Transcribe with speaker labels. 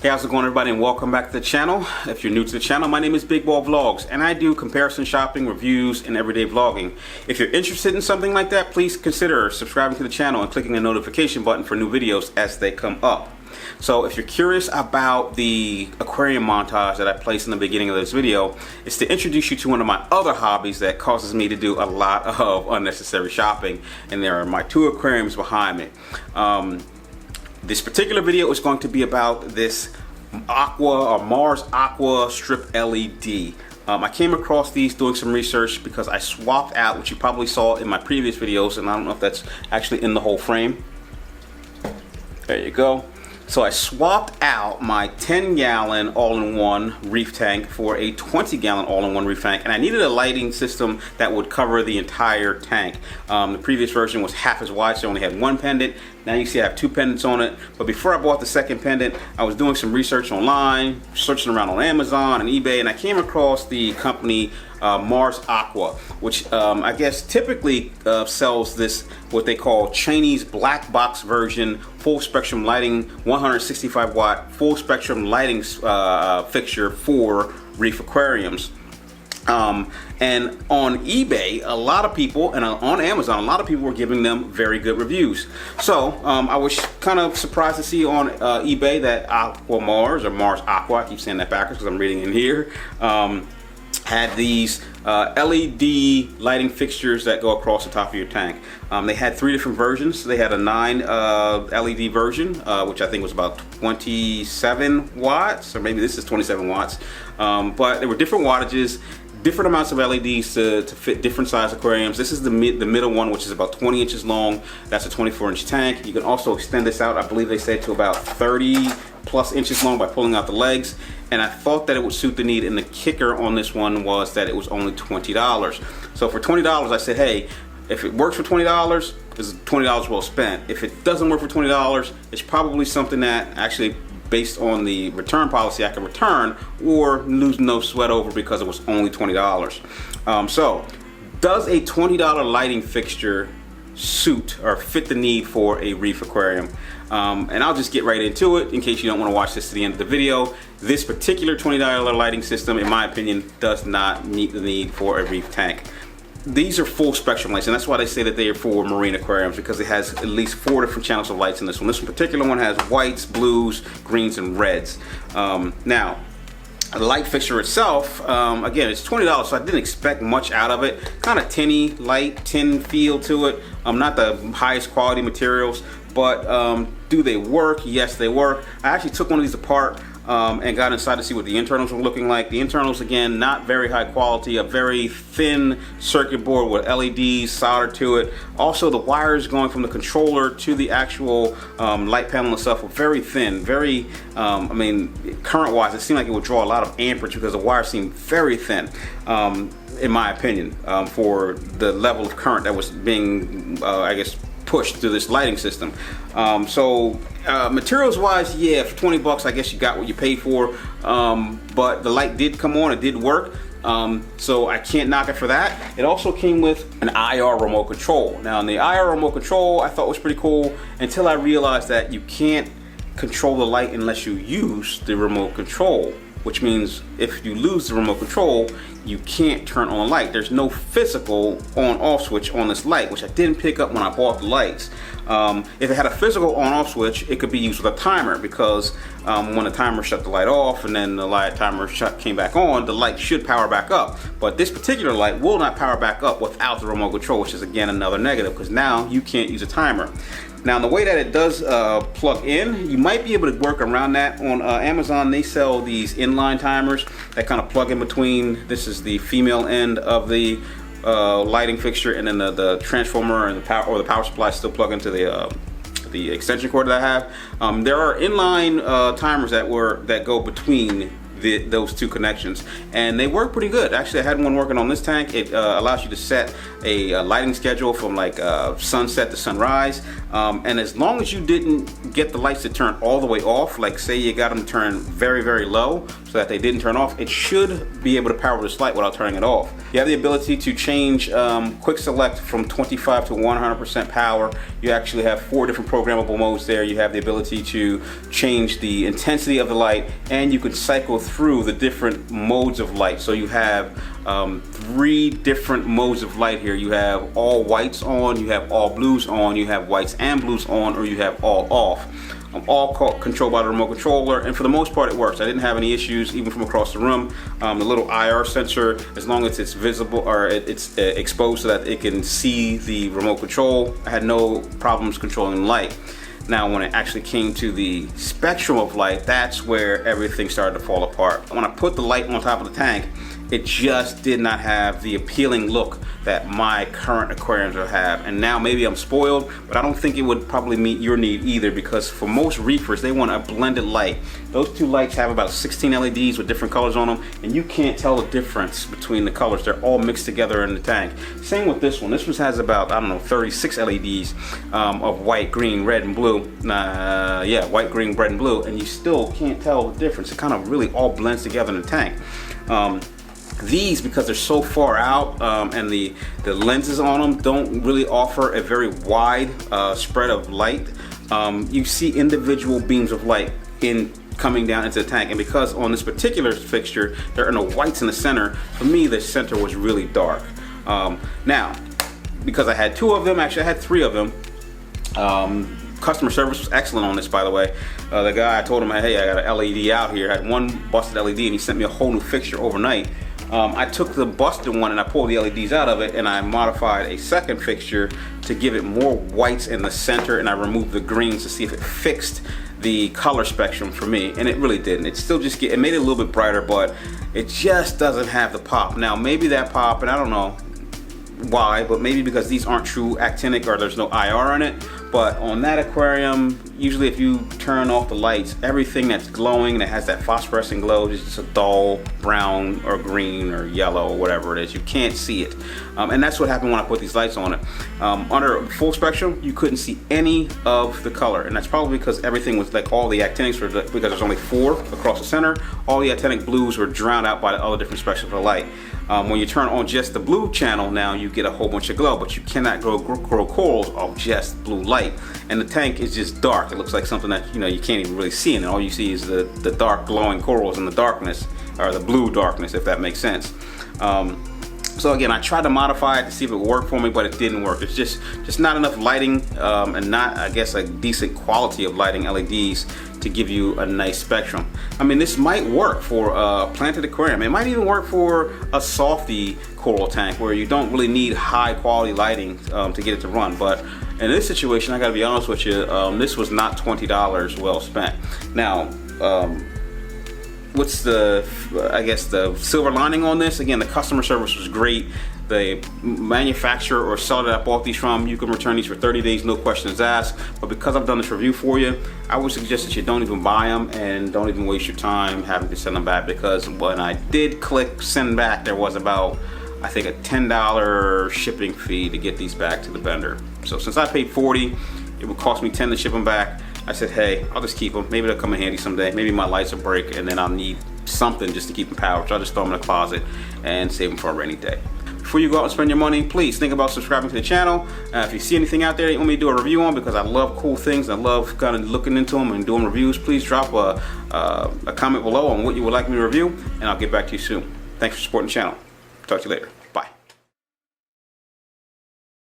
Speaker 1: Hey, how's it going, everybody, and welcome back to the channel. If you're new to the channel, my name is Big Ball Vlogs, and I do comparison shopping, reviews, and everyday vlogging. If you're interested in something like that, please consider subscribing to the channel and clicking the notification button for new videos as they come up. So if you're curious about the aquarium montage that I placed in the beginning of this video, it's to introduce you to one of my other hobbies that causes me to do a lot of unnecessary shopping, and there are my two aquariums behind me. This particular video is going to be about this Aqua or Mars Aqua strip LED. I came across these doing some research because I swapped out, which you probably saw in my previous videos, and I don't know if that's actually in the whole frame. There you go. So I swapped out my 10-gallon all-in-one reef tank for a 20-gallon all-in-one reef tank, and I needed a lighting system that would cover the entire tank. The previous version was half as wide, so I only had one pendant. Now you see I have two pendants on it. But before I bought the second pendant, I was doing some research online, searching around on Amazon and eBay, and I came across the company Mars Aqua, which I guess typically sells this what they call Chinese black box version full spectrum lighting 165 watt full spectrum lighting fixture for reef aquariums. And on eBay, a lot of people, and on Amazon, a lot of people were giving them very good reviews. So I was kind of surprised to see on eBay that Aqua Mars, or Mars Aqua, I keep saying that backwards because I'm reading in here, had these LED lighting fixtures that go across the top of your tank. They had three different versions. They had a 9 LED version, which I think was about 27 watts, or maybe this is 27 watts. But there were different wattages, different amounts of LEDs to fit different size aquariums. This is the middle one, which is about 20 inches long. That's a 24-inch tank. You can also extend this out, I believe they said, to about 30 plus inches long by pulling out the legs. And I thought that it would suit the need, and the kicker on this one was that it was only $20. So for $20, I said, hey, if it works for $20, it's $20 well spent. If it doesn't work for $20, it's probably something that actually, based on the return policy, I can return or lose no sweat over because it was only $20. So does a $20 lighting fixture suit or fit the need for a reef aquarium? And I'll just get right into it in case you don't want to watch this to the end of the video. This particular $20 lighting system, in my opinion, does not meet the need for a reef tank. These are full spectrum lights, and that's why they say that they are for marine aquariums, because it has at least 4 different channels of lights in this one. This particular one has whites, blues, greens, and reds. Now, the light fixture itself, again, it's $20, so I didn't expect much out of it. Kind of tinny, light, tin feel to it. Not the highest quality materials, but do they work? Yes, they work. I actually took one of these apart and got inside to see what the internals were looking like. The internals, again, not very high quality, a very thin circuit board with LEDs soldered to it. Also, the wires going from the controller to the actual light panel and stuff were very thin, very, I mean, current-wise, it seemed like it would draw a lot of amperage because the wires seemed very thin. In my opinion, for the level of current that was being, I guess, pushed through this lighting system. Materials wise, yeah, for 20 bucks, I guess you got what you paid for. But the light did come on, it did work. So I can't knock it for that. It also came with an IR remote control. Now, the IR remote control I thought was pretty cool until I realized that you can't control the light unless you use the remote control, which means if you lose the remote control, you can't turn on the light. There's no physical on-off switch on this light, which I didn't pick up when I bought the lights. If it had a physical on-off switch, it could be used with a timer, because when the timer shut the light off and then the light timer came back on, the light should power back up. But this particular light will not power back up without the remote control, which is again another negative, because now you can't use a timer. Now, the way that it does plug in, you might be able to work around that. On Amazon, they sell these inline timers that kind of plug in between. This is the female end of the lighting fixture, and then the transformer and the power supply still plug into the extension cord that I have. There are inline timers that go between those two connections, and they work pretty good. Actually, I had one working on this tank. It allows you to set a lighting schedule from like sunset to sunrise. And as long as you didn't get the lights to turn all the way off, like say you got them to turn very, very low so that they didn't turn off, it should be able to power this light without turning it off. You have the ability to change quick select from 25 to 100% power. You actually have 4 different programmable modes there. You have the ability to change the intensity of the light, and you can cycle through the different modes of light. So you have 3 different modes of light here. You have all whites on, you have all blues on, you have whites and blues on, or you have all off. All controlled by the remote controller, and for the most part it works. I didn't have any issues even from across the room. The little IR sensor, as long as it's visible or it's exposed so that it can see the remote control, I had no problems controlling the light. Now when it actually came to the spectrum of light, that's where everything started to fall apart. When I put the light on top of the tank, it just did not have the appealing look that my current aquariums will have. And now maybe I'm spoiled, but I don't think it would probably meet your need either, because for most reefers, they want a blended light. Those 2 lights have about 16 LEDs with different colors on them, and you can't tell the difference between the colors. They're all mixed together in the tank. Same with this one. This one has about, I don't know, 36 LEDs of white, green, red, and blue. Yeah, white, green, red, and blue, and you still can't tell the difference. It kind of really all blends together in the tank. These, because they're so far out and the lenses on them don't really offer a very wide spread of light, you see individual beams of light coming down into the tank. And because on this particular fixture there are no whites in the center, for me the center was really dark. Now, because I had 2 of them, actually I had 3 of them. Customer service was excellent on this, by the way. The guy, I told him, hey, I got an LED out here. I had 1 busted LED, and he sent me a whole new fixture overnight. I took the busted one and I pulled the LEDs out of it, and I modified a second fixture to give it more whites in the center, and I removed the greens to see if it fixed the color spectrum for me, and it really didn't. It still just it made it a little bit brighter, but it just doesn't have the pop. Now maybe that pop, and I don't know why, but maybe because these aren't true actinic or there's no IR on it. But on that aquarium, usually if you turn off the lights, everything that's glowing that has that phosphorescent glow is just a dull brown or green or yellow or whatever it is. You can't see it. And that's what happened when I put these lights on it. Under full spectrum, you couldn't see any of the color. And that's probably because everything was like all the actinics were, because there's only 4 across the center, all the actinic blues were drowned out by the other different spectrums of the light. When you turn on just the blue channel, now you get a whole bunch of glow, but you cannot grow corals off just blue light. And the tank is just dark. It looks like something that you can't even really see, and all you see is the dark glowing corals in the darkness, or the blue darkness, if that makes sense. So again, I tried to modify it to see if it would work for me, but it didn't work. It's just not enough lighting, and not, I guess, a decent quality of lighting LEDs to give you a nice spectrum. I mean, this might work for a planted aquarium. It might even work for a softy coral tank where you don't really need high quality lighting to get it to run. But in this situation, I gotta be honest with you, this was not $20 well spent. Now, what's I guess the silver lining on this? Again, the customer service was great. The manufacturer or seller that I bought these from, you can return these for 30 days, no questions asked. But because I've done this review for you, I would suggest that you don't even buy them and don't even waste your time having to send them back, because when I did click send back, there was about, I think, a $10 shipping fee to get these back to the vendor. So since I paid $40, it would cost me $10 to ship them back. I said, hey, I'll just keep them. Maybe they'll come in handy someday. Maybe my lights will break and then I'll need something just to keep them powered. So I just throw them in the closet and save them for a rainy day. Before you go out and spend your money, please think about subscribing to the channel. If you see anything out there that you want me to do a review on, because I love cool things, I love kind of looking into them and doing reviews, please drop a comment below on what you would like me to review, and I'll get back to you soon. Thanks for supporting the channel. Talk to you later.